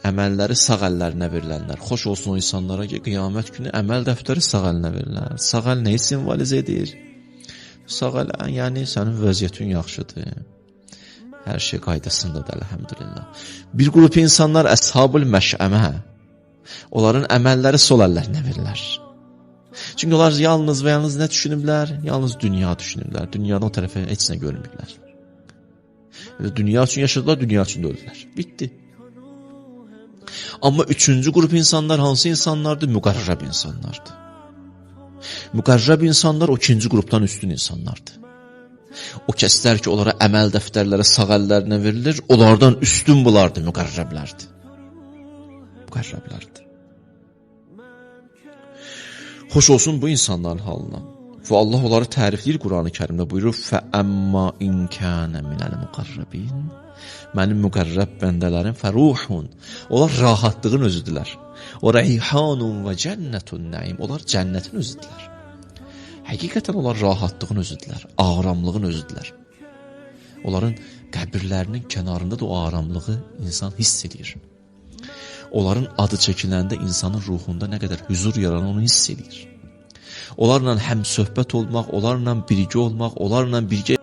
əməlləri sağ əllərinə verilənlər. Xoş olsun o insanlara ki, qiyamət günü əməl dəftəri sağ əlinə verirlər. Sağ əl nəyi simvolizə edir? Sağ əl, yəni sənin vəziyyətin yaxşıdır. Hər şey qaydasındadır, əlhəmdülillah. Bir qrup insanlar əshab-ül məşəmə, onların əməlləri sol əllərinə verirlər. Çünki onlar yalnız və yalnız nə düşünüblər? Yalnız dünya düşünüblər. Dünyada o tərəfə heç nə görmürlər. Dünya üçün yaşadılar, dünya üçün də öldülər. Bitti. Amma üçüncü qrup insanlar hansı insanlardır? Müqərrəb insanlardır. Müqərrəb insanlar o ikinci qrupdan üstün insanlardır. O kəslər ki, onlara əməl dəftərləri sağ əllərinə verilir, onlardan üstün bunlardır, müqərrəblərdir. Müqərrəblərdir. Xoş olsun bu insanların halına. Və Allah onları tərifləyir Qur'an-ı Kərimdə, buyurur: "Fəəmmə in kana minəl muqarrabin." Mənim müqərrəb bəndələrim fəruhun. Onlar rahatlığın özüdülər. O reyhanun və cənnətun nəim. Onlar cənnətin özüdülər. Həqiqətən onlar rahatlığın özüdülər, aramlığın özüdülər. Onların qəbirlərinin kənarında da o aramlığı insan hiss edir. Onların adı çəkiləndə insanın ruhunda nə qədər huzur yaranır onu hiss edir. Onlarla həm söhbət olmaq, onlarla birgə olmaq, onlarla birgə